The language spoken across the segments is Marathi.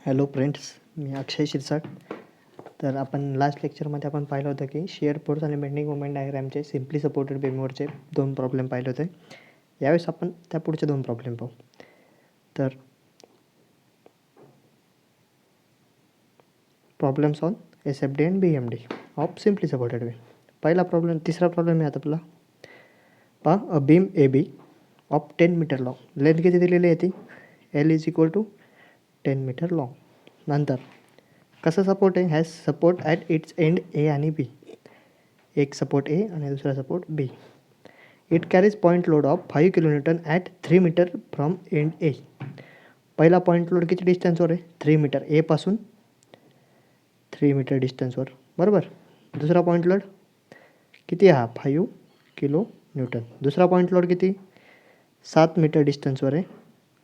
हॅलो फ्रेंड्स, मी अक्षय शिरसाट. तर आपण लास्ट लेक्चरमध्ये आपण पाहिलं होतं की शिअर फोर्स आणि बेंडिंग मोमेंट डायग्रॅमचे सिम्पली सपोर्टेड बीमवरचे 2 प्रॉब्लेम पाहिले होते. यावेळेस आपण त्या पुढचे 2 प्रॉब्लेम पाहू. तर problem solve SFD and BMD of simply supported beam. तिसरा प्रॉब्लेम आहे आता आपला. पहा, a beam AB of 10 metre long, length किती दिलेली आहे ती L is equal to 10 metre long. नंतर कसं सपोर्ट आहे, has support at its end A आणि B. एक सपोर्ट A आणि दुसरा support B. It carries point load of 5 kN at 3 metre from end A. पहिला पॉईंट लोड किती डिस्टन्सवर आहे? 3 मीटर. A पासून 3 मीटर डिस्टन्सवर, बरोबर. दुसरा पॉईंट लोड किती आहे? 5 kN. दुसरा पॉईंट लोड किती? 7 मीटर डिस्टन्सवर आहे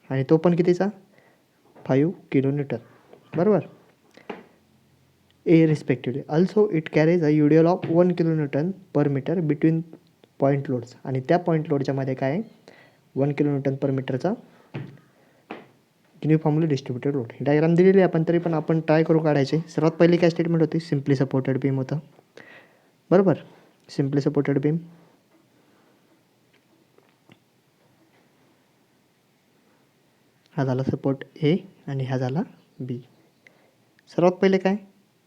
आणि तो पण कितीचा? 5 kN, बरोबर. A respectively. Also it carries a UDL of 1 kN per meter between point loads. आणि त्या पॉईंट लोडच्या मध्ये काय आहे? 1 kN per मीटरचा युनिफॉर्मली डिस्ट्रीब्युटेड लोड. ही डायग्राम दिलेली आहे, तरी पण आपण ट्राय करू काढायचे. सर्वात पहिली काय स्टेटमेंट होती? सिम्पली सपोर्टेड बीम होतं, बरोबर. Simply supported beam. हा झाला सपोर्ट A आणि हा झाला B. सर्वात पहिले काय?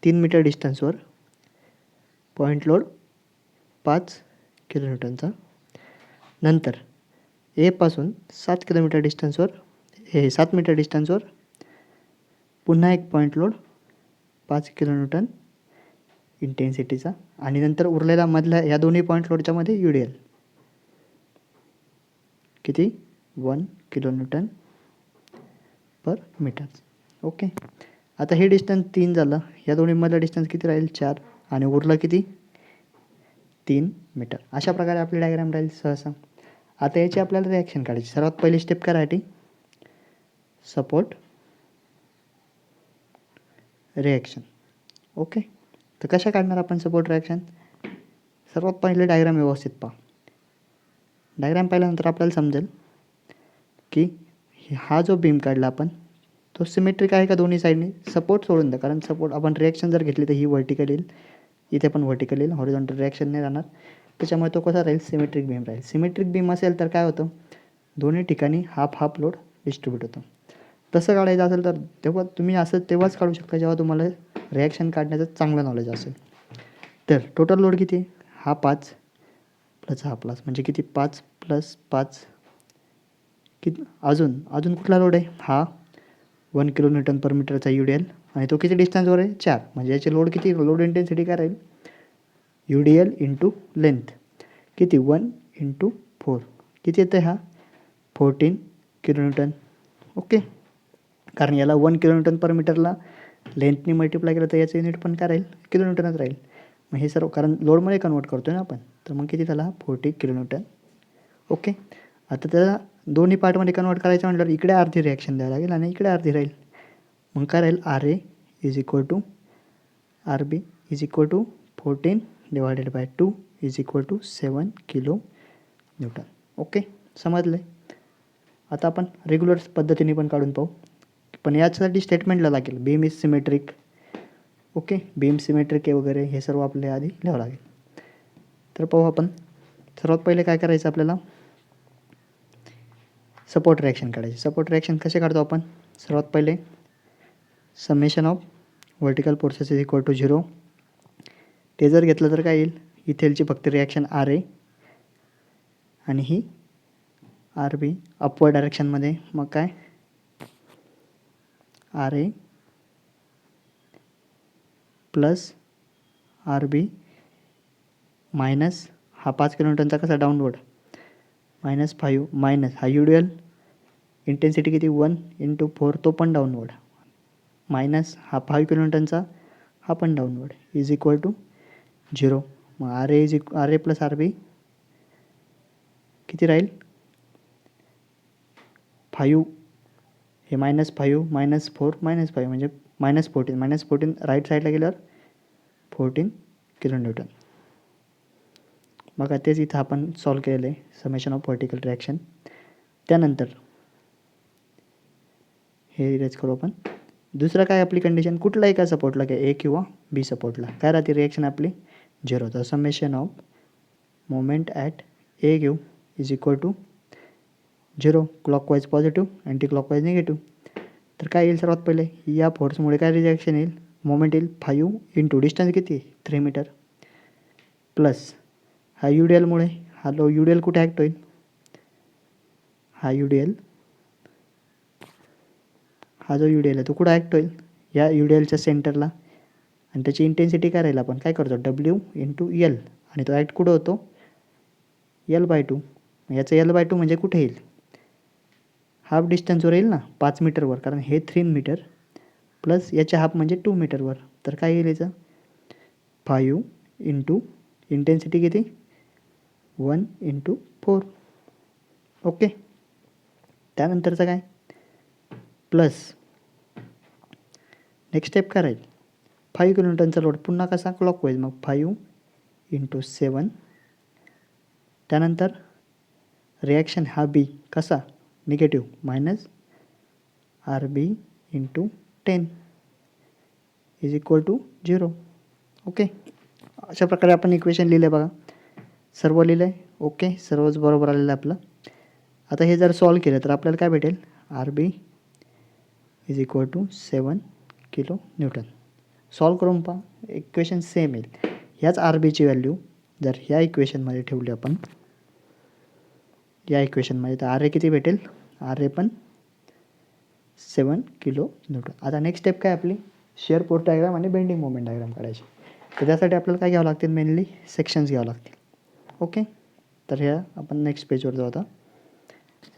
3 मीटर डिस्टन्सवर पॉईंट लोड 5 kN. नंतर A पासून 7 किलोमीटर डिस्टन्सवर 7 मीटर डिस्टन्सवर पुन्हा एक पॉईंट लोड 5 kN इंटेन्सिटीचा आणि नंतर उरलेला मधल्या या दोन्ही पॉईंट लोडच्या मध्ये UDL किती? 1 kN पर मीटर. ओके. आता हे डिस्टन्स 3 झालं, या दोन्हीमधलं डिस्टन्स किती राहील? 4 आणि उरलं किती? 3 मीटर. अशा प्रकारे आपली डायग्राम राहील सहसा. आता याची आपल्याला रिॲक्शन काढायची. सर्वात पहिली स्टेप करायची सपोर्ट रिॲक्शन. ओके. तर कशा काढणार आपण सपोर्ट रिॲक्शन? सर्वात पहिले डायग्राम व्यवस्थित पहा. डायग्राम पाहिल्यानंतर आपल्याला समजेल की हा जो बीम काढला आपण तो सिमेट्रिक आहे का दोन्ही साईडने. सपोर्ट सोडून द्या, कारण सपोर्ट आपण रिॲक्शन जर घेतली तर ही व्हर्टिकल येईल, इथे पण व्हर्टिकल येईल, हॉरिझॉन्टल रिॲक्शन नाही राहणार. त्याच्यामुळे तो कसा राहील? सिमेट्रिक बीम राहील. सिमेट्रिक बीम असेल तर काय होतं? दोन्ही ठिकाणी हाफ हाफ लोड डिस्ट्रीब्यूट होतं. तसं काढायचं असेल तर तेव्हा तुम्ही असं तेव्हाच काढू शकता जेव्हा तुम्हाला रिॲक्शन काढण्याचं चांगलं नॉलेज असेल. तर टोटल लोड किती आहे? हा 5 प्लस हा प्लस म्हणजे किती? 5 + 5 किती? अजून कुठला लोड आहे? हा 1 kN per मीटरचा UDL आणि तो किती डिस्टन्सवर आहे? 4. म्हणजे याचे लोड किती? लोड इंटेन्सिटी काय राहील? UDL इंटू लेंथ किती? 1 × 4. किती येतं हा? 14 kN. ओके. कारण याला 1 kN पर मीटरला लेंथनी मल्टिप्लाय केलं तर याचं युनिट पण काय राहील? किलोमीटरच राहील. मग हे सर्व कारण लोडमध्ये कन्वर्ट करतो ना आपण, तर मग किती झाला? 40 kN. ओके. आता त्याला दोन्ही पार्टमध्ये कन्वर्ट करायचं म्हटल्यावर इकडे अर्धी रिॲक्शन द्यावी लागेल आणि इकडे अर्धी राहील. मग काय राहील? RA is equal to RB is equal to 14 / 2 is equal to 7 kN. Okay, समजलं. आता आपण रेग्युलर पद्धतीने पण काढून पाहू, पण याच्यासाठी स्टेटमेंटला लागेल beam is symmetric. Okay, beam symmetric आहे वगैरे हे सर्व आपल्याला आधी लिहावं लागेल. तर पाहू आपण. सर्वात पहिले काय करायचं आपल्याला? सपोर्ट रिॲक्शन काढायची. सपोर्ट रिॲक्शन कसे काढतो आपण? सर्वात पहिले summation of vertical forces is equal to 0. ते जर घेतलं तर काय येईल? इथेलची फक्त रिॲक्शन RA आणि ही RB अपवर्ड डायरेक्शनमध्ये. मग काय? RA प्लस RB मायनस हा 5 kN कसा डाऊनवर्ड -5 मायनस हा UDL इंटेन्सिटी किती? 1 × 4 तो पण डाऊनवर्ड मायनस हा 5 kN हा पण डाऊनवर्ड इज इक्वल टू 0. मग RA प्लस RB किती राहील? 5 हे -5 -4 -5 म्हणजे -14 -14 राईट साईडला गेल्यावर 14 kN. बघा तेच इथं आपण सॉल्व केलेलं आहे समेशन ऑफ व्हर्टिकल रिॲक्शन. त्यानंतर हे इरेज करू आपण. दुसरं काय आपली कंडिशन, कुठला एका सपोर्टला काय ए किंवा बी सपोर्टला काय राहते रिॲक्शन आपली 0. तर summation of moment at A घेऊ is equal to 0. Clockwise positive, anti clockwise negative. तर काय येईल सर्वात पहिले, या फोर्समुळे काय रिॲक्शन येईल, मोमेंट येईल 5 इंटू डिस्टन्स किती 3 मीटर प्लस हा यू डी एलमुळे, हा लो यू डी एल कुठे ॲक्ट होईल, हा यू डी एल, हा जो यू डी एल आहे तो कुठं ॲक्ट होईल, या यू डी एलच्या सेंटरला. आणि त्याची इंटेन्सिटी काय राहील, आपण काय करतो डब्ल्यू इंटू एल, आणि तो ॲक्ट कुठं होतो L/2. याचं L/2 म्हणजे कुठे येईल, हाफ डिस्टन्सवर येईल ना 5 मीटरवर, कारण हे 3 मीटर प्लस याच्या हाफ म्हणजे 2 मीटरवर. तर काय येईल याचं 5 इंटू इंटेन्सिटी किती 1 इंटू 4. ओके. त्यानंतरचं काय प्लस नेक्स्ट स्टेप काय राहील, 5 किलोमीटरचा लोड पुन्हा कसा क्लॉकवाईज, मग 5 इंटू 7. त्यानंतर रिॲक्शन हा बी कसा negative minus R B into 10 is equal to 0. Okay. अशा प्रकारे आपण इक्वेशन लिहिलं आहे बघा, सर्व लिहिलं आहे. ओके, सर्वच बरोबर आलेलं आहे आपलं. आता हे जर सॉल्व केलं तर आपल्याला काय भेटेल, R B is equal to 7 kilo newton. Solve करून पहा, इक्वेशन सेम येईल. ह्याच आर बीची व्हॅल्यू जर ह्या इक्वेशनमध्ये ठेवली आपण, या इक्वेशनमध्ये, तर आर ए किती भेटेल, आर ए पण 7 किलो न्यूटन. आता नेक्स्ट स्टेप काय आपली, शिअर फोर्स डायग्राम आणि बेंडिंग मोमेंट डायग्राम काढायची. तर त्यासाठी आपल्याला काय घ्यावं लागतील, मेनली सेक्शन्स घ्यावं लागतील. ओके. तर ह्या आपण नेक्स्ट पेजवर जाऊ. आता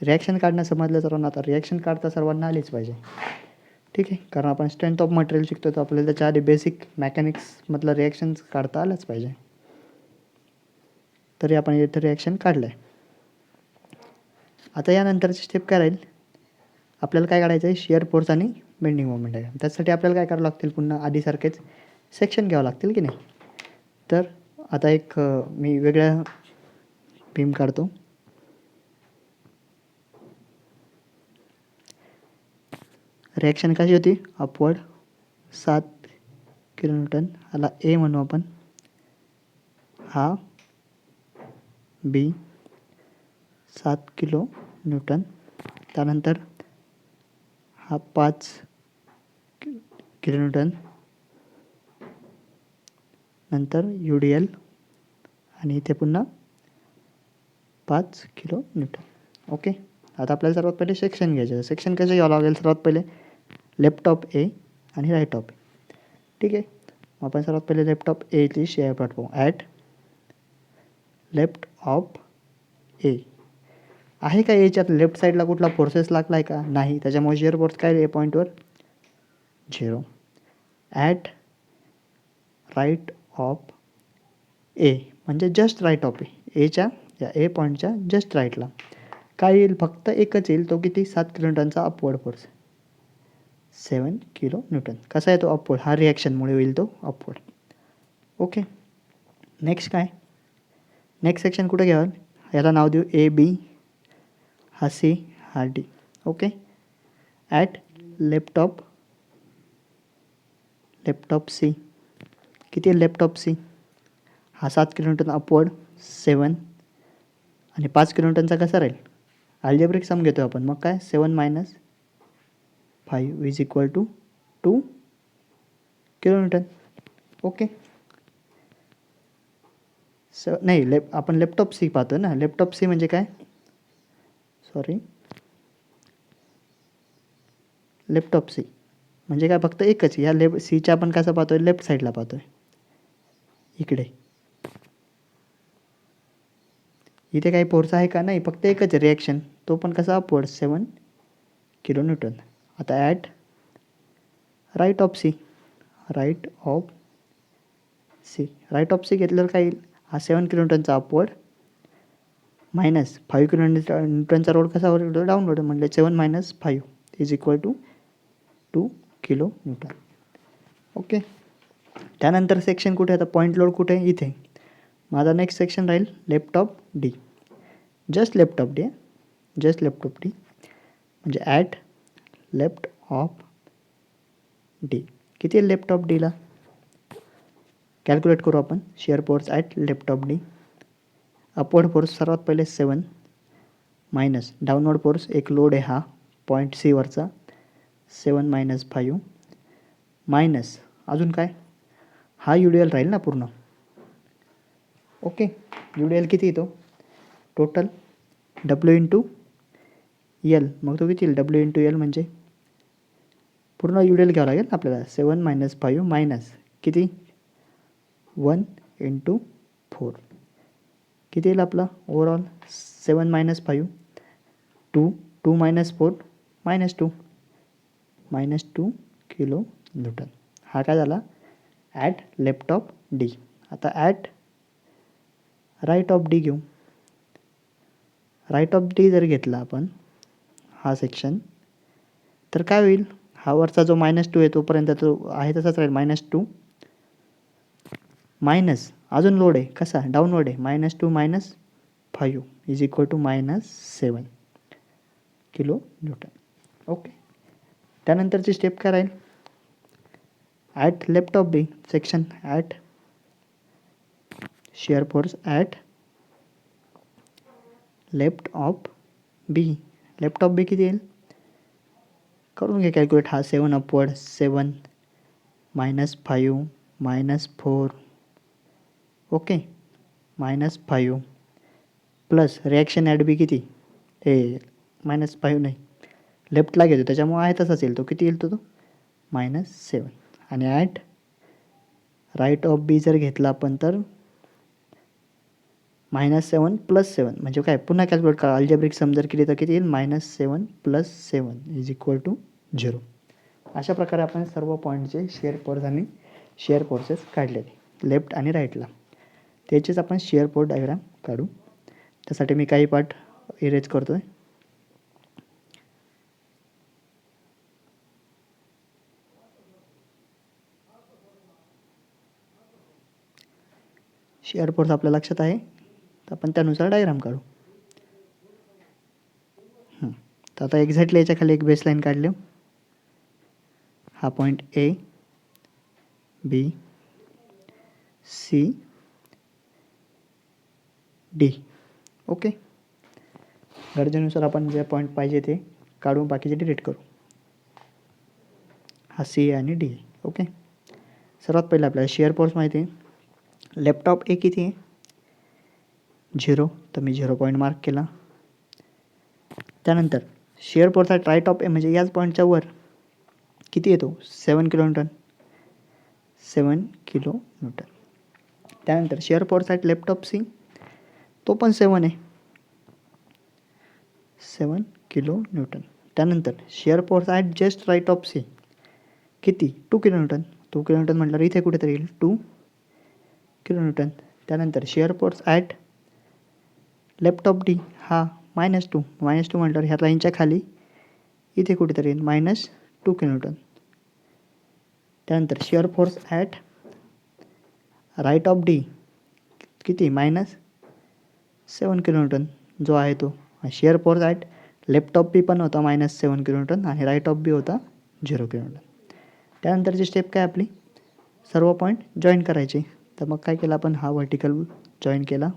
रिॲक्शन काढणं समजलं सर्वांना. आता रिॲक्शन काढता सर्वांना आलीच पाहिजे, ठीक आहे, कारण आपण स्ट्रेंथ ऑफ मटेरियल शिकतो, तर आपल्याला त्याच्या आधी बेसिक मॅकॅनिक्समधलं रिॲक्शन्स काढता आलंच पाहिजे. तरी आपण इथं रिॲक्शन काढलं आहे. आता यानंतरची स्टेप काय राहील, आपल्याला काय काढायचं आहे, शिअर फोर्स आणि बेंडिंग मोमेंट आहे. त्यासाठी आपल्याला काय करावं लागतील, पुन्हा आधीसारखेच सेक्शन घ्यावं लागतील की नाही. तर आता एक मी वेगळ्या बीम काढतो. रिॲक्शन कशी होती, अपवर्ड 7 किलो न्यूटन, ह्याला ए म्हणू आपण, हा बी 7 किलो न्यूटन. त्यानंतर हा 5 किलो न्यूटन, नंतर यू डी एल, आणि इथे पुन्हा 5 किलो न्यूटन. ओके. आता आपल्याला सर्वात पहिले सेक्शन घ्यायचं. सेक्शन कसं घ्यावं लागेल, सर्वात पहिले लेफ्ट ऑफ ए आणि राईट ऑफ ए, ठीक आहे. मग आपण सर्वात पहिले लेफ्ट ऑफ एची शेअर प्लॉट पाहू. ॲट लेफ्ट ऑफ ए आहे का, एच्यात लेफ्ट साईडला कुठला फोर्सेस लागला आहे का, नाही, त्याच्यामुळे शिअर फोर्स काय आहे पॉईंटवर 0. ॲट राईट ऑफ ए म्हणजे जस्ट राईट ऑफ ए, एच्या या ए पॉईंटच्या जस्ट राईटला काय येईल, फक्त एकच येईल, तो किती 7 किलो न्यूटनचा अपवर्ड फोर्स 7 किलो न्यूटन. कसा आहे तो अपवर्ड, हा रिॲक्शनमुळे होईल तो अपवर्ड. ओके. नेक्स्ट काय, नेक्स्ट सेक्शन कुठे घ्यावं, याला नाव देऊ ए बी, हा सी, हा D. Okay. At left of C किती आहे, लेफ्ट ऑफ सी हा 7 किलो न्यूटन अपवर्ड 7, आणि 5 किलो न्यूटनचा कसा राहील, अल्जेब्रिक सम घेतो आपण, मग काय 7 minus 5 is equal to 2 kilo newton. Okay. नाही, आपण लेफ्ट ऑफ सी पाहतो ना, लेफ्ट ऑफ सी म्हणजे काय, सॉरी, लेफ्ट ऑफ सी म्हणजे काय, फक्त एकच, या सीच्या आपण कसं पाहतोय, लेफ्ट साईडला पाहतोय, इकडे. इथे काही फोर्स आहे का, नाही, फक्त एकच रिॲक्शन, तो पण कसा अपवर्ड 7 किलो न्यूटन. आता at right of C, right of C घेतल्यावर काय येईल, हा 7 किलो न्यूटनचा अपवर्ड मायनस 5 किलो न्यूटनचा रोड कसा डाऊनवर्ड, म्हणजे 7 minus 5 is equal to 2 kilo newton. Okay. त्यानंतर सेक्शन कुठे, आता पॉईंट लोड कुठे, इथे. माझा नेक्स्ट सेक्शन राहील left of D, just left of D, म्हणजे ॲट लेफ्ट ऑफ डी. किती आहे लेफ्ट ऑफ डीला? कॅल्क्युलेट करू आपण. Shear force at left of D. Upward force सर्वात पहिले 7 मायनस डाऊनवर्ड फोर्स एक लोड आहे हा पॉईंट सी वरचा 7 मायनस 5 मायनस अजून काय, हा UDL राहील ना पूर्ण. ओके, UDL किती येतो टोटल W इंटू एल, मग तो किती येईल W इंटू एल म्हणजे पूर्ण UDL घ्यावं लागेल आपल्याला. 7 मायनस 5 मायनस किती 1 इंटू 4 किती येईल आपला overall 7 minus 5 2 minus 4 minus 2 kilo Newton. हा काय झाला ॲट लेफ्ट ऑफ डी. आता ॲट राईट ऑफ डी घेऊ. राईट ऑफ डी जर घेतला आपण हा सेक्शन तर काय होईल, हा वरचा जो -2 आहे तोपर्यंत तो आहे तसाच राहील -2 मायनस अजून लोड आहे कसा डाऊनवर्ड आहे -2 minus 5 is equal to -7 kilo newton. Okay, त्यानंतरची स्टेप काय राहील at left of B section at shear force at left of B. Left of B किती येईल करून घे कॅल्क्युलेट. हा 7 upward 7 minus 5 minus 4 okay -5 plus reaction at B किती -5 नाही लेफ्टला घेतो त्याच्यामुळे आहे तसाच येईल तो. किती येईल तो -7 आणि ॲट राईट ऑफ बी जर घेतला आपण तर -7 प्लस 7 म्हणजे काय पुन्हा कॅल्क्युलेट करा. अल्जेब्रिक सम जर केली तर किती येईल -7 प्लस 7 इज इक्वल टू 0. अशा प्रकारे आपण सर्व पॉईंटचे शिअर फोर्स आणि शिअर फोर्सेस काढलेले लेफ्ट आणि राईटला. त्याचेच आपण शिअर फोर्स डायग्राम काढू. त्यासाठी मी काही पार्ट इरेज करतो आहे. शिअर फोर्स आपल्या लक्षात आहे तर आपण त्यानुसार डायग्राम काढू. तर आता एक्झॅक्टली याच्या खाली एक बेसलाईन काढली. हा point A B C D. Okay, गरजेनुसार आपण जे पॉईंट पाहिजे ते काढून बाकीचे डिलीट करू. हा सी आणि डी. ओके, सर्वात पहिलं आपल्याला शिअर फोर्स माहिती आहे. लेफ्ट ऑफ ए किती आहे 0 तर मी 0 पॉईंट मार्क केला. त्यानंतर shear force at right of A म्हणजे याच पॉईंटच्या वर किती येतो 7 किलो न्यूटन 7 किलो न्यूटन. त्यानंतर shear force at left of C तो पण 7 आहे 7 किलो न्यूटन. त्यानंतर shear force at just right of C किती 2 किलो न्यूटन. 2 किलो न्यूटन म्हटल्यावर इथे कुठेतरी येईल 2 किलो न्यूटन. त्यानंतर shear force at left of D हा -2 म्हटल्यावर ह्या लाईनच्या खाली इथे कुठेतरी येईल -2 किलो न्यूटन. त्यानंतर shear force at right of D किती -7 किलो न्यूटन जो आहे तो. Shear force at left of B पण होता -7 किलो न्यूटन आणि राईट ऑफ बी होता 0 किलो न्यूटन. त्यानंतरची स्टेप काय आपली सर्व पॉईंट जॉईन करायचे. तर मग काय केलं आपण हा व्हर्टिकल जॉईन केला.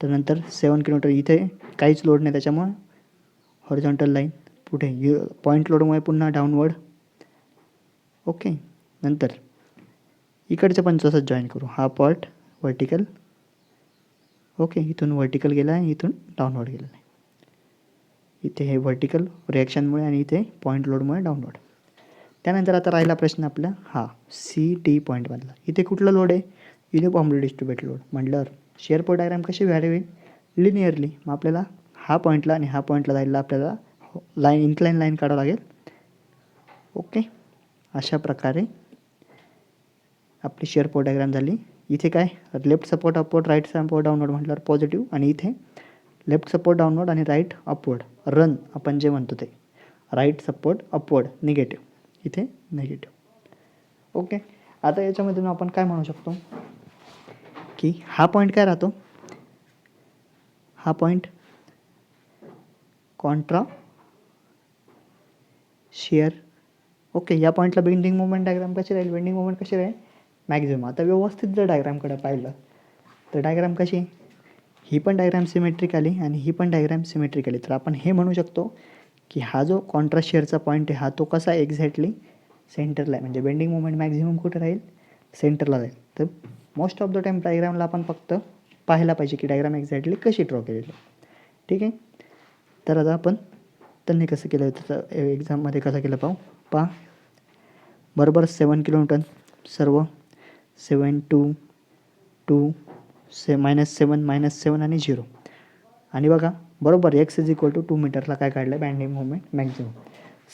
त्यानंतर 7 किलो न्यूटन इथे काहीच लोड नाही त्याच्यामुळे हॉरिझॉन्टल लाईन पुढे पॉईंट लोडमुळे पुन्हा डाऊनवर्ड. ओके, नंतर इकडचे पण तसंच जॉईन करू. हा पॉईंट व्हर्टिकल ओके इथून व्हर्टिकल गेला आहे इथून डाऊनवर्ड गेलेला आहे. इथे हे व्हर्टिकल रिॲक्शनमुळे आणि इथे पॉईंट लोडमुळे डाऊनवर्ड. त्यानंतर आता राहिला प्रश्न आपला हा सी डी पॉईंटमधला. इथे कुठला लोड आहे युनिफॉर्मली डिस्ट्रीब्युटेड लोड म्हटल्यावर शिअर फोर्स डायग्राम कशी व्हॅरी होईल लिनियरली. मग आपल्याला हा पॉईंटला आणि हा पॉईंटला जायला आपल्याला लाईन इन्क्लाइन लाईन काढावं लागेल. ओके, अशा प्रकारे आपली शिअर फोर्स डायग्राम झाली. इथे काय left support upward right support downward म्हटल्यावर पॉझिटिव्ह आणि इथे लेफ्ट सपोर्ट डाऊनवर्ड आणि राईट अपवर्ड रन आपण जे म्हणतो ते राईट सपोर्ट अपवर्ड निगेटिव्ह इथे निगेटिव्ह. ओके, आता याच्यामधून आपण काय म्हणू शकतो की हा पॉईंट काय राहतो हा पॉईंट कॉन्ट्रा शिअर ओके, या पॉईंटला बेंडिंग मोमेंट डायग्राम कशी राहील, बेंडिंग मोमेंट कशी राहील, मॅक्झिमम. आता व्यवस्थित जर डायग्रामकडे पाहिलं तर डायग्राम कशी, ही पण डायग्राम सिमेट्रिक आली आणि ही पण डायग्राम सिमेट्रिक आली. तर आपण हे म्हणू शकतो की हा जो कॉन्ट्रास्ट शेअरचा पॉईंट आहे हा तो कसा एक्झॅक्टली सेंटरला आहे, म्हणजे बेंडिंग मोमेंट मॅक्झिमम कुठे राहील, सेंटरला राहील. तर मोस्ट ऑफ द टाईम डायग्रामला आपण फक्त पाहायला पाहिजे की डायग्राम एक्झॅक्टली कशी ड्रॉ केलेली आहे. ठीक आहे. तर आता आपण त्यांनी कसं केलं त्याचं एक्झाममध्ये कसं केलं पहा. बरोबर 7 किलोन्यूटन सर्व, 7 2 2 -7 आणि 0. आणि बघा बरोबर x = 2 मीटरला काय काढलं, बेंडिंग मोमेंट मॅक्झिमम.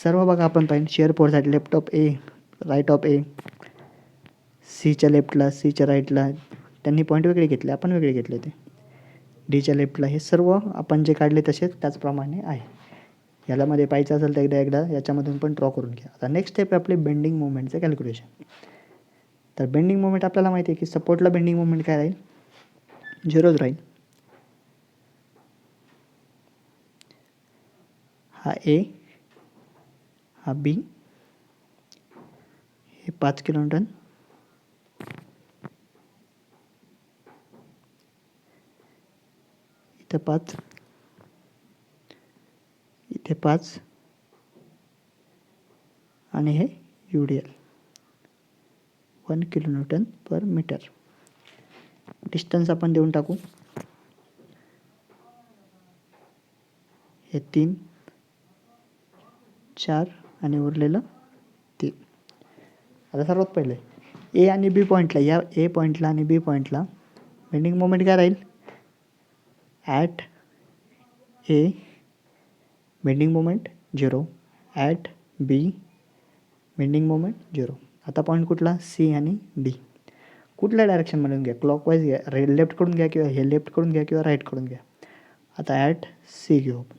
सर्व बघा आपण पाहिजे शेअर फोर्स आहेत left of A, right of A, सीच्या लेफ्टला, सीच्या राईटला, त्यांनी पॉईंट वेगळे घेतले, आपण वेगळे घेतले होते. डीच्या लेफ्टला, हे सर्व आपण जे काढले तसेच त्याचप्रमाणे आहे. याला मध्ये पाहायचं असेल तर एकदा याच्यामधून पण ड्रॉ करून घ्या. आता नेक्स्ट स्टेप आपली बेंडिंग मोमेंटचं कॅल्क्युलेशन. तर बेंडिंग मोमेंट आपल्याला माहिती आहे की सपोर्टला बेंडिंग मोमेंट काय राहील, 0च राहील. हा ए, हा बी, हे 5 किलोन्यूटन, इथं 5, इथे 5 आणि हे UDL 1 किलोन्यूटन पर मीटर. डिस्टन्स आपण देऊन टाकू, हे 3 4 आणि उरलेलं 3. आता सर्वात पहिले ए आणि बी पॉईंटला, या ए पॉईंटला आणि बी पॉईंटला बेंडिंग मोमेंट काय राहील, at A bending moment 0, at B bending moment 0. आता पॉईंट कुठला, सी आणि डी. कुठल्या डायरेक्शनमधून घ्या, क्लॉकवाईज घ्या, लेफ्टकडून घ्या किंवा हे लेफ्टकडून घ्या किंवा राईटकडून घ्या. आता ॲट सी घेऊ आपण.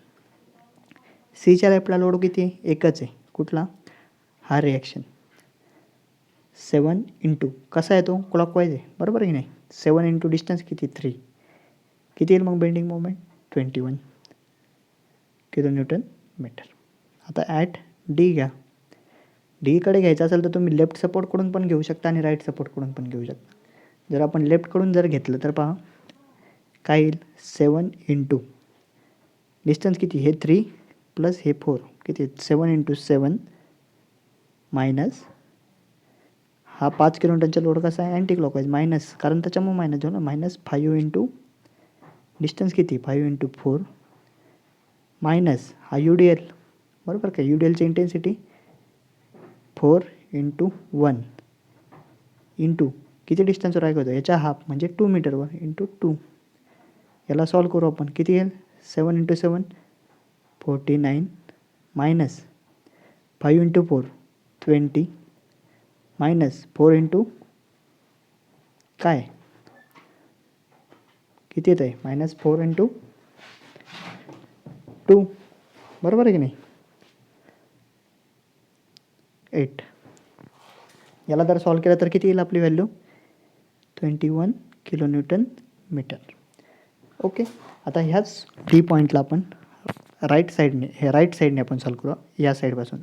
सीच्या लेफ्टला लोड किती आहे, एकच आहे. कुठला, हा रिॲक्शन. 7 × कसा आहे तो, क्लॉकवाईज आहे, बरोबर आहे की नाही. 7 × डिस्टन्स किती, 3. किती येईल मग बेंडिंग मोमेंट, 21 किलोन्यूटन मीटर. आता ॲट डी घ्या. डीकडे घ्यायचं असेल तर तुम्ही लेफ्ट सपोर्टकडून पण घेऊ शकता आणि राईट सपोर्टकडून पण घेऊ शकता. जर आपण लेफ्टकडून जर घेतलं तर पहा काय येईल, 7 × डिस्टन्स किती, हे 3 प्लस हे 4, किती 7 × 7 मायनस हा 5 किलोमीटरचा लोड कसा आहे, अँटी क्लॉकवाईज, मायनस, कारण त्याच्यामुळे मायनस घेऊ ना, -5 × डिस्टन्स किती, 5 × 4 मायनस हा UDL, बरोबर का, UDLची इंटेन्सिटी 4 × 1 इंटू किती डिस्टन्सवर आहे होतं, याच्या हाफ म्हणजे 2 मीटरवर × 2. याला सॉल्व करू आपण, किती येईल, 7 × 7 49 मायनस 5 × 4 20 मायनस 4 × काय, किती येत आहे, -4 × 2, बरोबर आहे की नाही, 8. याला जर सॉल्व केलं तर किती येईल आपली व्हॅल्यू, 21 किलोन्यूटन मीटर. ओके. आता ह्याच डी पॉईंटला आपण राईट साईडने आपण सॉल्व करू, या साईडपासून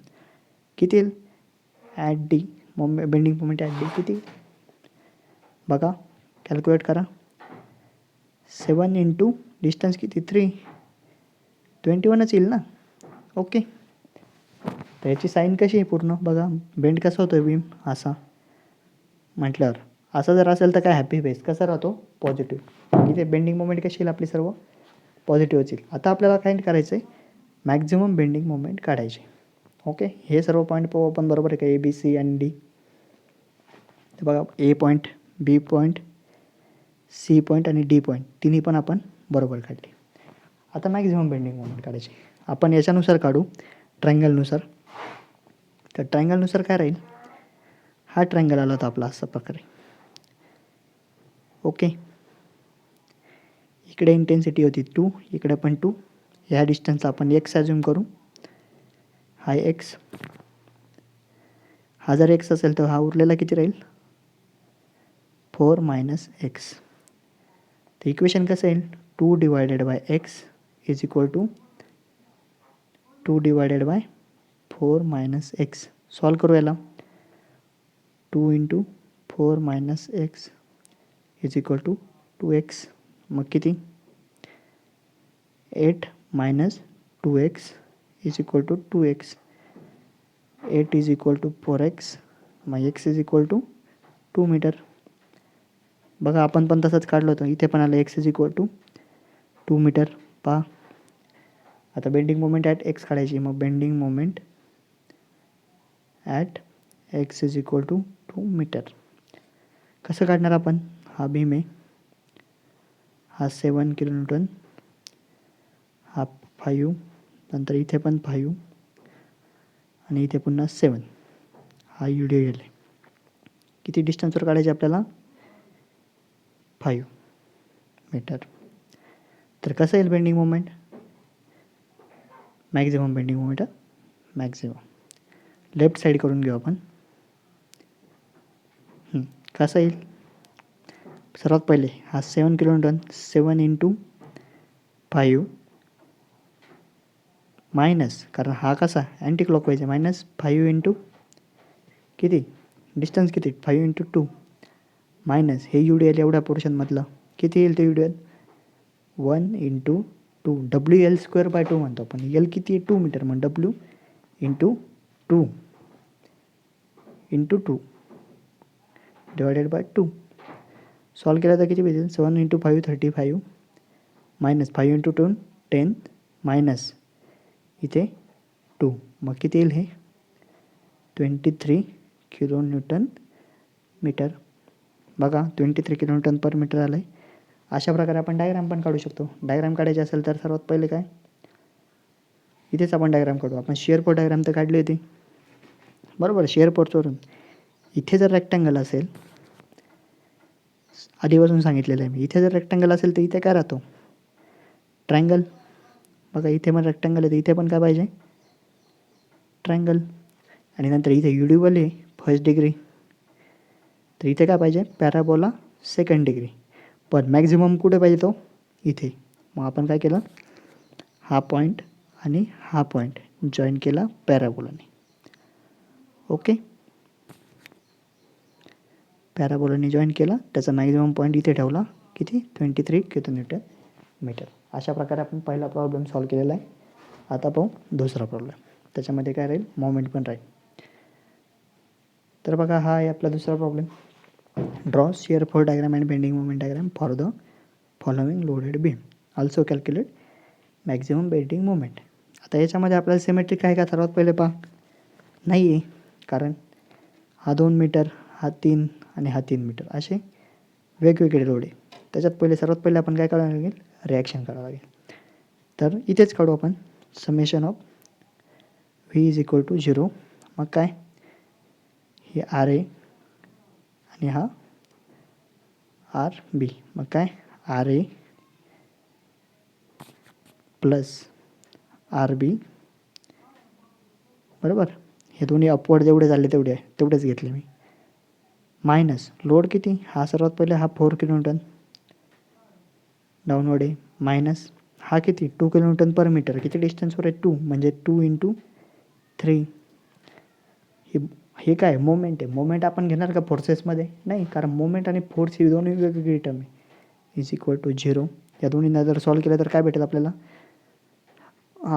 किती येईल, at D bending moment at D किती, बघा कॅल्क्युलेट करा. 7 × डिस्टन्स किती, 3, 21च येईल ना. ओके. तर याची साईन कशी आहे पूर्ण बघा, बेंड कसा होतो बीम, असा म्हटल्यावर असं जर असेल तर काय, हॅपी फेस कसा राहतो, पॉझिटिव्ह. इथे बेंडिंग मोमेंट कशी येईल आपली, सर्व पॉझिटिव्हच येईल. आता आपल्याला काय करायचं आहे, मॅक्झिमम बेंडिंग मोमेंट काढायची. ओके. हे सर्व पॉईंट पाहू आपण, बरोबर आहे का, ए बी सी आणि डी. तर बघा ए पॉईंट, बी पॉईंट, सी पॉईंट आणि डी पॉईंट तिन्ही पण आपण बरोबर काढले. आता मॅक्झिमम बेंडिंग मोमेंट काढायची आपण याच्यानुसार काढू, ट्रायंगलनुसार. तर ट्रायंगलनुसार काय राहील, हा ट्रायंगल आला होता आपला अशा प्रकारे. ओके. इकडे इंटेन्सिटी होती 2, इकडे पण 2. ह्या डिस्टन्सला आपण x ॲज्युम करू, हा x. हा जर x असेल तर हा उरलेला किती राहील, 4 - x. तर इक्वेशन कसं येईल, 2 / x = 2 / 4 - x. सॉल्व करू याला. 2 × 4 - x is equal to 2x. मग किती? 8 - 2x is equal to 2x. 8 is equal to 4x. मग x is equal to 2 metre. बघा आपण पण तसंच काढलं होतं. इथे पण आलं x is equal to 2 metre. पहा आता बेंडिंग मोमेंट ॲट x काढायची. मग bending moment at x is equal to 2 metre. कसं काढणार आपण? हा बीम आहे, हा 7 kN, हा 5, नंतर इथे पण 5 आणि इथे पुन्हा 7. हा UDL आहे. किती डिस्टन्सवर काढायचे आपल्याला? 5 मीटर. तर कसं येईल bending moment? Maximum bending moment, maximum. Left side करून घेऊ आपण. कसं येईल? सर्वात पहिले हा 7 kN, 7 × 5 मायनस, कारण हा कसा अँटी क्लॉकवाईज आहे, -5 × किती डिस्टन्स, किती 5 × 2 मायनस हे UDL एवढ्या पोर्शनमधलं किती येईल ते UDL? 1 × 2 WL²/2 म्हणतो आपण. L किती आहे? 2 मीटर. मग W × 2 × 2 डिवायडेड बाय 2. सॉल्व केला तर किती भेटेल? 7 × 5 35 मायनस 5 × 2 10 मायनस इथे 2. मग किती येईल हे? 23 kN मीटर. बघा 23 kN/मीटर आलं आहे. अशा प्रकारे आपण डायग्राम पण काढू शकतो. डायग्राम काढायची असेल तर सर्वात पहिले काय, इथेच आपण डायग्राम काढू. आपण शिअर फोर्स डायग्राम तर काढली होती, बरोबर. शिअर फोर्सवरून इथे जर रेक्टँगल असेल, आधीपासून सांगितलेलं आहे मी, इथे जर रेक्टँगल असेल तर इथे काय राहतो? ट्रायंगल. बघा इथे पण रेक्टँगल आहे, तर इथे पण काय पाहिजे? ट्रायंगल. आणि नंतर इथे UDL आहे फर्स्ट डिग्री, तर इथे काय पाहिजे? Parabola second degree. पण मॅक्झिमम कुठे पाहिजे तो? इथे. मग आपण काय केलं? हा पॉईंट आणि हा पॉईंट जॉईन केला पॅराबोलाने. ओके, पॅराबोलाने जॉईन केला, त्याचा मॅक्झिमम पॉईंट इथे ठेवला. किती? 23 kN/मीटर. अशा प्रकारे आपण पहिला प्रॉब्लेम सॉल्व केलेला आहे. आता पाहू दुसरा प्रॉब्लेम. त्याच्यामध्ये काय राहील? मोमेंट पण राहील. तर बघा हा आहे आपला दुसरा problem. Draw shear force diagram and bending moment diagram for the following loaded beam. Also calculate maximum bending moment. आता याच्यामध्ये आपल्याला सिमेट्रिक आहे का? सर्वात पहिले पहा, नाही आहे. कारण हा 2 मीटर, हा 3 आणि हा 3 मीटर असे वेगवेगळे लोड आहे. त्याच्यात सर्वात पहिले आपण काय काढावं लागेल? रिॲक्शन काढावं लागेल. तर इथेच काढू आपण. Summation of V is equal to 0. मग काय? हे RA आणि हा RB. मग काय? RA प्लस RB, बरोबर. हे दोन्ही अपवर्ड जेवढे झाले तेवढेच घेतले मी. मायनस लोड किती? हा सर्वात पहिले हा 4 kN डाऊनवर्ड आहे. मायनस हा किती? 2 kN/मीटर. किती डिस्टन्सवर आहे? 2, म्हणजे 2 × 3. हे काय? मोमेंट आहे. मोमेंट आपण घेणार का फोर्सेसमध्ये? नाही, कारण मोमेंट आणि फोर्स ही दोन्ही वेगवेगळी टर्म आहे. Is equal to 0. या दोन्हींना जर सॉल्व केलं तर काय भेटेल आपल्याला?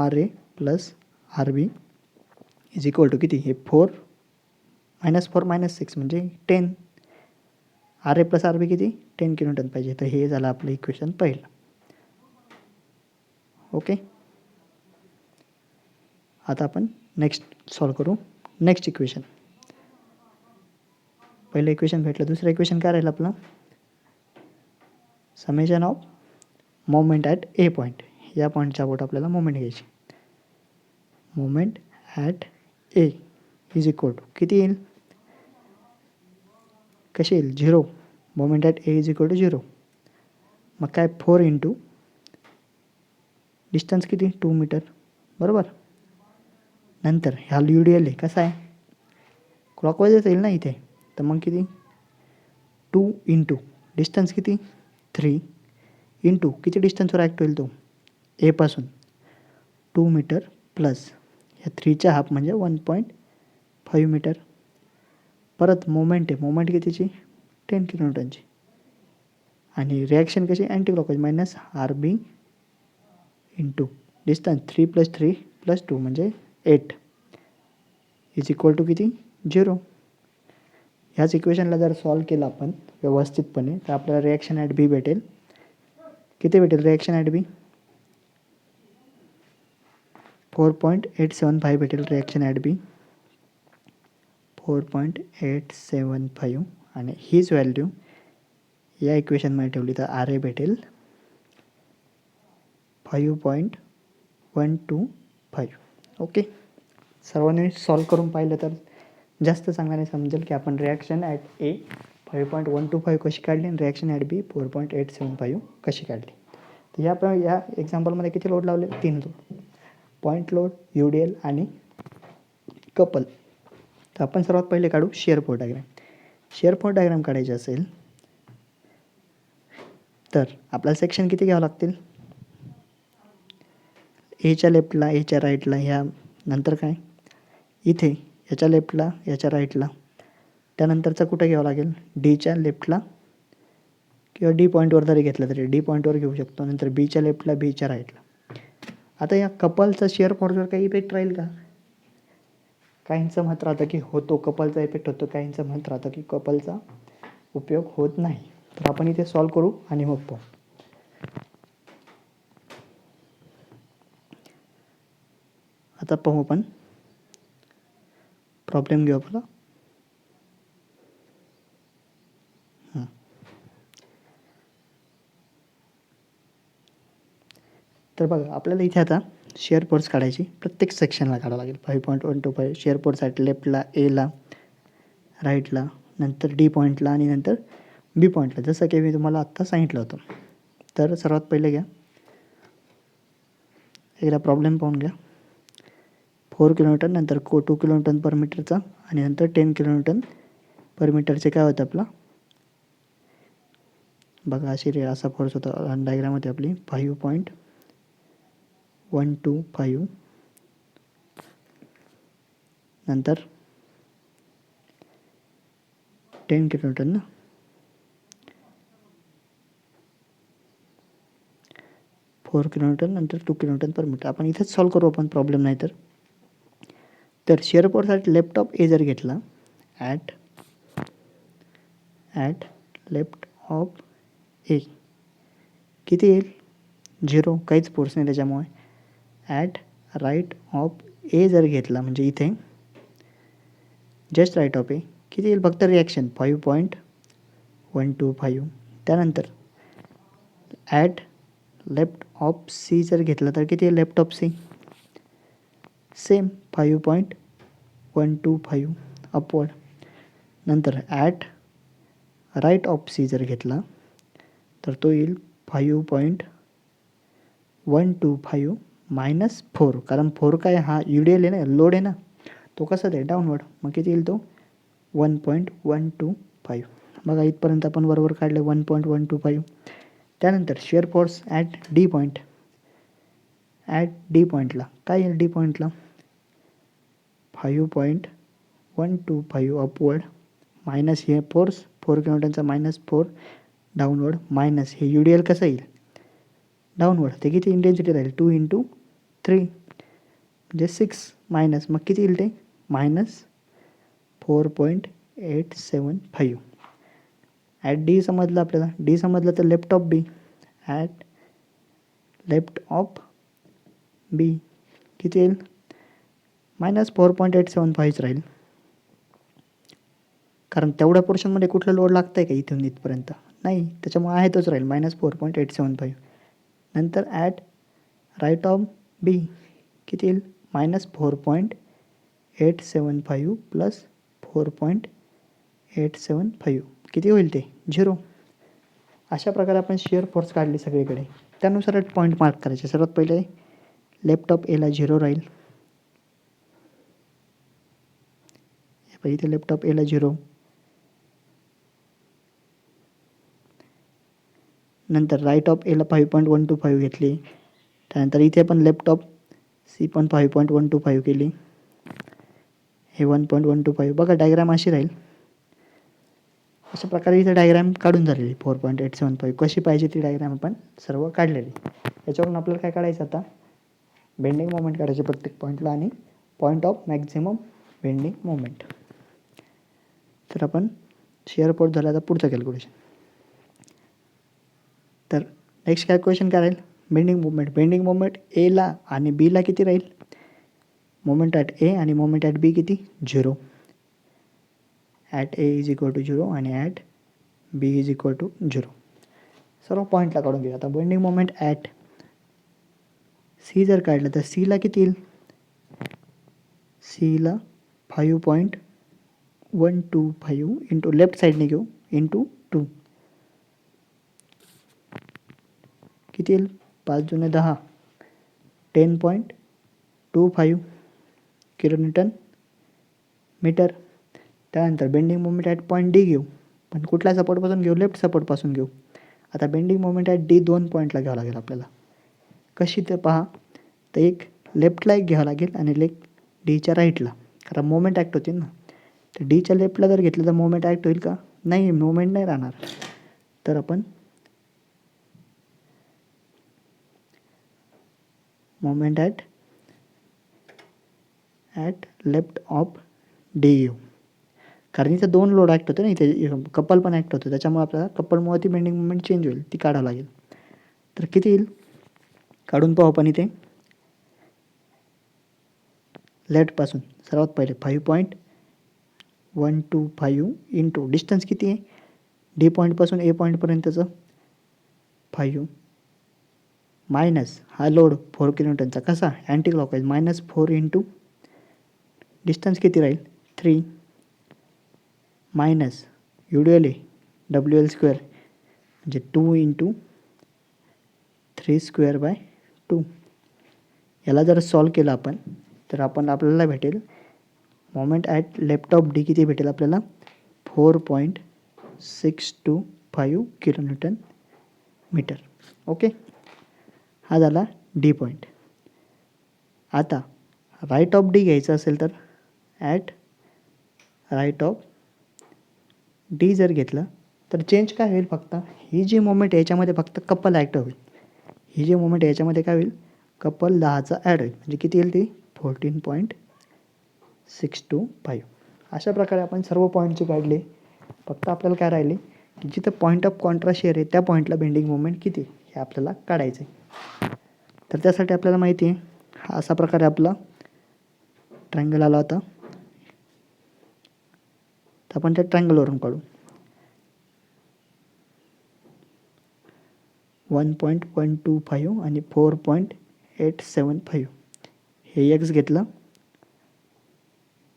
RA plus RB is equal to किती? हे 4 -4 - 6 म्हणजे 10. RA प्लस RB किती? 10 kN पाहिजे. तर हे झालं आपलं इक्वेशन पहिलं. ओके, आता आपण नेक्स्ट सॉल्व करू. Next equation. पहिलं इक्वेशन भेटलं. दुसरं इक्वेशन काय राहील आपलं? Summation of moment at A point. या पॉईंटच्या अबाउट आपल्याला मोमेंट घ्यायची. Moment at A is equal to किती येईल? कशी येईल? 0. Moment at A is equal to 0. मग काय? 4 × डिस्टन्स किती? 2 मीटर, बरोबर. नंतर ह्या UDL आहे, कसा आहे? क्लॉकवाईजच येईल ना इथे. तर मग किती? 2 × डिस्टन्स किती? 3 × किती डिस्टन्सवर ॲक्ट होईल तो? एपासून 2 मीटर प्लस ह्या 3च्या हाफ म्हणजे 1.5 5 मीटर. परत मोमेंट आहे, मोमेंट कितीची 10 किलोन्यूटनची. आणि रिॲक्शन कशी anti clockwise minus R B into distance 3 + 3 + 2 म्हणजे 8 इज इक्वल टू किती 0. ह्याच इक्वेशनला जर सॉल्व केलं आपण व्यवस्थितपणे तर आपल्याला रिॲक्शन ॲट बी भेटेल. किती भेटेल रिॲक्शन ॲट बी 4.875 भेटेल रिॲक्शन ॲट बी 4.875. आणि हीच व्हॅल्यू या इक्वेशनमध्ये ठेवली तर आर ए भेटेल 5.125. ओके, सर्वांनी सॉल्व करून पाहिलं तर जास्त चांगल्याने समजेल की आपण रिॲक्शन ॲट ए 5.125 कशी काढली आणि रिॲक्शन ॲट बी 4.875 कशी काढली. तर या एक्झाम्पलमध्ये किती लोड लावले 3 लोड, पॉईंट लोड, UDL आणि कपल. तर आपण सर्वात पहिले काढू shear force diagram. Shear force diagram काढायचे असेल तर आपल्याला सेक्शन किती घ्यावं लागतील, एच्या लेफ्टला, एच्या राईटला, ह्या नंतर काय इथे याच्या लेफ्टला, याच्या राईटला, त्यानंतरचा कुठं घ्यावं लागेल डीच्या लेफ्टला किंवा डी पॉईंटवर जरी घेतलं तरी डी पॉईंटवर घेऊ शकतो, नंतर बीच्या लेफ्टला, बीच्या राईटला. आता या कपलचा शिअर फोर्सवर काही इफेक्ट राहील का. काहींचं मत राहतं की होतो, कपलचा इफेक्ट होतो, काहींचं मत राहतं की कपलचा उपयोग होत नाही. तर आपण इथे सॉल्व करू आणि मग पाहू. आता पाहू आपण प्रॉब्लेम घेऊ आपला. तर बघा आपल्याला इथे आता शेअर फोर्स काढायची, प्रत्येक सेक्शनला काढावं लागेल. 5.125 शेअर फोर्स ॲट लेफ्टला, एला, राईटला, नंतर डी पॉईंटला आणि नंतर बी पॉईंटला, जसं की मी तुम्हाला आत्ता सांगितलं होतं. तर सर्वात पहिले घ्या, एकदा प्रॉब्लेम पाहून घ्या. 4 किलोमीटर, नंतर 2 किलोन्यूटन पर मीटरचा आणि नंतर 10 किलोन्यूटन पर मीटरचे काय होतं आपला बघा असा फोर्स होता डायग्राम होती आपली 5.125. नंतर 10 किलोन्यूटन ना, फोर किलोमीटर नंतर 2 किलोमीटर पर मीटर. आपण इथेच सॉल्व करू आपण, प्रॉब्लेम नाही तर shear force at left of A जर घेतला, ॲट लेफ्ट ऑफ ए किती येईल 0, काहीच फोर्स नाही त्याच्यामुळे. ॲट राईट ऑफ ए जर घेतला म्हणजे इथे जस्ट राईट ऑफ ए किती येईल फक्त रिॲक्शन 5.125. त्यानंतर ॲट लेफ्ट ऑफ सी जर घेतला तर किती येईल left of C same 5.125 upward. नंतर ॲट राईट ऑफ सी जर घेतला तर तो येईल 5.125 मायनस 4, कारण 4 काय हा UDL आहे ना, लोड आहे ना, तो कसा आहे डाऊनवर्ड, मग किती येईल तो 1.125. बघा इथपर्यंत आपण बरोबर काढले 1.125. त्यानंतर shear force at D point, पॉईंटला काय येईल डी पॉईंटला 5.125 अपवर्ड मायनस हे फोर्स 4 किलोमीटरचा मायनस 4 डाऊनवर्ड मायनस हे UDL कसं येईल डाऊनवर्ड, ते किती इंटेन्सिटी राहील 2 × 3 म्हणजे 6 मायनस मग किती येईल ते मायनस 4.875. ॲट डी समजलं आपल्याला, डी समजलं तर left of B, at left of B किती येईल मायनस 4.875 राहील, कारण तेवढ्या पोर्शनमध्ये कुठलं लोड लागतं आहे का इथून इथपर्यंत नाही, त्याच्यामुळे आहे तोच राहील मायनस 4.875. नंतर ॲट राईट ऑफ बी किती येईल मायनस 4.875 प्लस 4.875 किती होईल ते 0. अशा प्रकारे आपण शिअर फोर्स काढली सगळीकडे. त्यानुसार पॉईंट मार्क करायचे. सर्वात पहिले लेफ्ट ऑफ एला 0 राहील, इथे लेफ्ट ऑफ एला 0, नंतर राईट ऑफ एला 5.125 घेतली, त्यानंतर इथे पण लेफ्ट ऑफ सी पण 5.125 केली, हे 1.125. बघा डायग्राम अशी राहील. अशा प्रकारे इथे डायग्राम काढून झालेली 4.875. कशी पाहिजे ती डायग्राम आपण सर्व काढलेली. याच्यावरून आपल्याला काय काढायचं आता, बेंडिंग मोमेंट काढायचे प्रत्येक पॉईंटला आणि point of maximum bending moment. तर आपण शिअर फोर्स झाला आता पुढचं कॅल्क्युलेशन. तर नेक्स्ट कॅल्क्युलेशन काय राहील, बेंडिंग मोमेंट एला आणि बीला किती राहील, मोमेंट ॲट ए आणि मोमेंट ॲट बी किती, 0. At A is equal to 0 आणि at B is equal to 0. सर्व पॉईंटला काढून घेऊ. आता बेंडिंग मोमेंट ॲट सी जर काढलं तर सीला किती येईल, सीला 5.125 इंटू लेफ्ट साईडने घेऊ इंटू 2 किती येईल, 5 जुने 10, 10.25 किलोन्यूटन मीटर. त्यानंतर bending moment at point D घेऊ, पण कुठल्या सपोर्टपासून घेऊ, लेफ्ट सपोर्टपासून घेऊ. आता बेंडिंग मोमेंट ॲट डी 2 पॉईंटला घ्यावं लागेल आपल्याला. कशी ते पहा, तर एक लेफ्टला एक घ्यावं लागेल आणि डीच्या राईटला, कारण मोमेंट ॲक्ट होतील ना. तर डीच्या लेफ्टला जर घेतलं तर मोमेंट ॲक्ट होईल का, नाही, मोमेंट नाही राहणार. तर आपण moment at left of D घेऊ, कारण इथं 2 लोड ॲक्ट होते ना, इथे कपल पण ॲक्ट होतं, त्याच्यामुळे आपल्याला कपलमुळे ती बेंडिंग मोमेंट चेंज होईल, ती काढावं लागेल. तर किती येईल काढून पाहू आपण. इथे लेफ्टपासून सर्वात पहिले 5.125 इंटू डिस्टन्स किती आहे, डी पॉईंटपासून ए पॉईंटपर्यंतचं 5 मायनस हा लोड 4 किलोमीटरचा, कसा अँटी क्लॉकवाईज, -4 इंटू डिस्टन्स किती राहील 3 मायनस UDL WL स्क्वेअर म्हणजे 2 इंटू 3 स्क्वेअर बाय 2. याला जर सॉल्व केलं आपण तर आपल्याला भेटेल moment at left of D किती भेटेल आपल्याला, 4.625 किलोन्यूटन मीटर. ओके, हा झाला डी पॉईंट. आता राईट ऑफ डी घ्यायचं असेल तर ॲट राईट ऑफ डी जर घेतलं तर चेंज काय होईल, फक्त ही जी मोमेंट याच्यामध्ये फक्त कपल ॲक्ट होईल. ही जी मोमेंट याच्यामध्ये काय होईल, कपल 10चा ॲड होईल, म्हणजे किती येईल ती 14.625. अशा प्रकारे आपण सर्व पॉईंटचे काढले. फक्त आपल्याला काय राहिले की जिथं पॉईंट ऑफ कॉन्ट्रास्ट शेअर आहे त्या पॉईंटला बेंडिंग मोमेंट किती हे आपल्याला काढायचं आहे. तर त्यासाठी आपल्याला माहिती आहे, हा असा प्रकारे आपला ट्रायंगल आला होता. तर आपण त्या ट्रायंगलवरून काढू. 1.125 आणि 4.875 हे एक्स घेतलं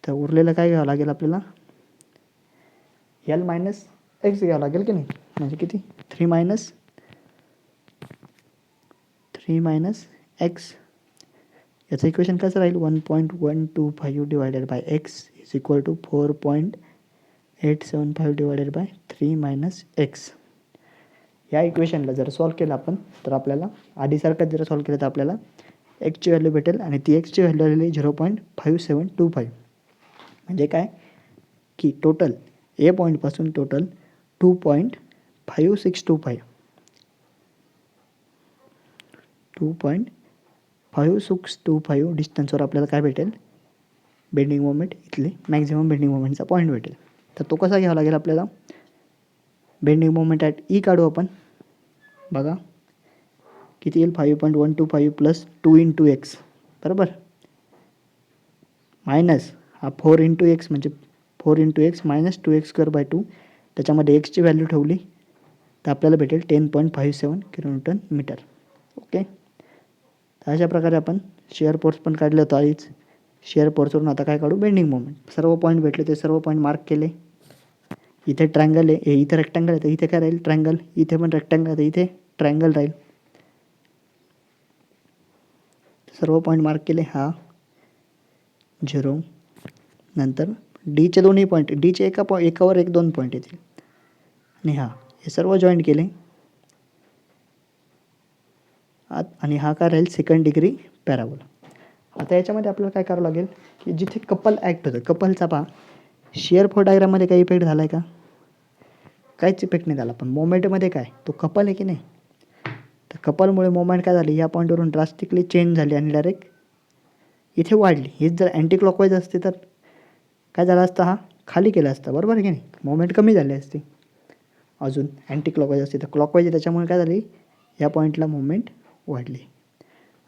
तर उरलेलं काय घ्यावं लागेल आपल्याला, L मायनस एक्स घ्यावं लागेल की नाही, म्हणजे किती 3 मायनस एक्स. याचं इक्वेशन कसं राहील, 1.125 divided by x is equal to 4.875 divided by 3 minus x. या इक्वेशनला जर सॉल्व केलं आपण तर आपल्याला आधीसारखंच जर सॉल्व केलं तर आपल्याला एक्सची व्हॅल्यू भेटेल आणि ती एक्सची व्हॅल्यू आलेली 0.5725. म्हणजे काय की टोटल ए पॉईंटपासून टोटल 2.5625 डिस्टन्सवर आपल्याला काय भेटेल, बेंडिंग मोमेंट, इथले मॅक्झिमम बेंडिंग मोमेंटचा पॉईंट भेटेल. तर तो कसा घ्यावा लागेल आपल्याला, बेंडिंग मोमेंट ॲट ई काढू आपण. बघा किती येईल, 5.125 प्लस 2 इंटू एक्स बरोबर, मायनस हा 4 इंटू एक्स म्हणजे 4 into x minus 2x square by 2. त्याच्यामध्ये एक्सची व्हॅल्यू ठेवली तर आपल्याला भेटेल 10.57 किलोन्यूटन मीटर. ओके, तर अशा प्रकारे आपण शिअर फोर्स पण काढलं होतं आधीच. शिअर फोर्सवरून आता काय काढू, बेंडिंग मोमेंट. सर्व पॉईंट भेटले ते सर्व पॉईंट मार्क केले. इथे ट्रायंगल आहे, इथे रेक्टँगल आहे, तर इथे काय राहील ट्रायंगल, इथे पण रेक्टँगल आहे तर इथे ट्रायंगल राहील. सर्व पॉईंट मार्क केले, हा 0. नंतर डीचे दोन्ही पॉईंट, डीचे एकावर एक 2 पॉईंट येतील आणि हे सर्व जॉईंट केले आणि हा काय राहील सेकंड डिग्री पॅराबोला. आता याच्यामध्ये आपल्याला काय करावं लागेल की जिथे कपल ॲक्ट होतं, कपलचा पहा शिअर फोर डायग्राममध्ये काही इफेक्ट झाला आहे का? काहीच इफेक्ट नाही झाला. पण मोमेंटमध्ये काय, तो कपल आहे की नाही, तर कपलमुळे मोमेंट काय झाली, या पॉईंटवरून ड्रास्टिकली चेंज झाली आणि डायरेक्ट इथे वाढली. हीच जर अँटी क्लॉकवाईज असते तर काय झालं असतं, हा खाली केला असता, बरोबर आहे की नाही, मोमेंट कमी झाली असती. अजून अँटी क्लॉकवाईज असते तर क्लॉकवाईज, त्याच्यामुळे काय झाली, या पॉईंटला मुवमेंट वाढली.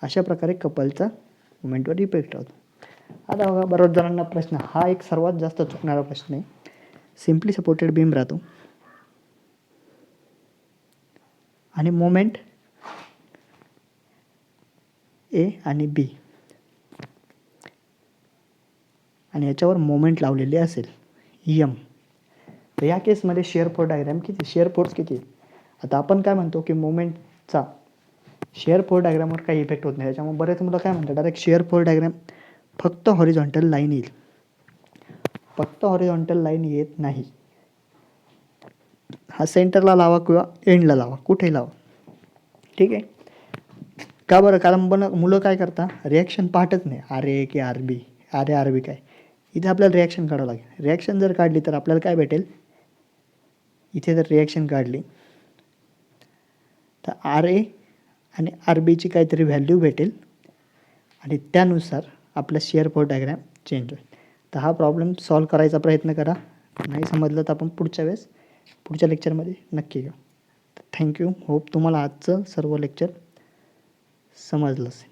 अशा प्रकारे कपलचा मुवमेंटवर इफेक्ट होतो. आता बघा, बऱ्याच जणांना प्रश्न, हा एक सर्वात जास्त चुकणारा प्रश्न आहे. सिम्पली सपोर्टेड बीम राहतो आणि मोमेंट ए आणि बी आणि याच्यावर मोमेंट लावलेली असेल यम, तर या केसमध्ये शेअर फोर्स डायग्राम किती, शेअर फोर्स किती आहे? आता आपण काय म्हणतो की मोमेंटचा शेअर फोर्स डायग्रामवर काही इफेक्ट होत नाही. त्याच्यामुळे बरेच मुलं काय म्हणतात, डायरेक्ट शेअर फोर्स डायग्राम फक्त हॉरिझॉन्टल लाईन येईल. फक्त हॉरिझॉन्टल लाईन येत नाही. हा सेंटरला लावा किंवा एंडला लावा, कुठेही लावा, ठीक आहे. का बरं? कारण मुलं काय करतात, रिॲक्शन पाहतच नाही, आर ए की R B, R A R B काय. इथे आपल्याला रिॲक्शन काढावं लागेल. रिॲक्शन जर काढली तर आपल्याला काय भेटेल, इथे जर रिॲक्शन काढली तर आर ए आणि आर बीची काहीतरी व्हॅल्यू भेटेल आणि त्यानुसार आपला शेअर फोर्स डायग्राम चेंज होईल. तर हा प्रॉब्लेम सॉल्व करायचा प्रयत्न करा. नाही समजलं तर आपण पुढच्या लेक्चरमध्ये नक्की घेऊ. थँक्यू. होप तुम्हाला आजचं सर्व लेक्चर समजलं असेल.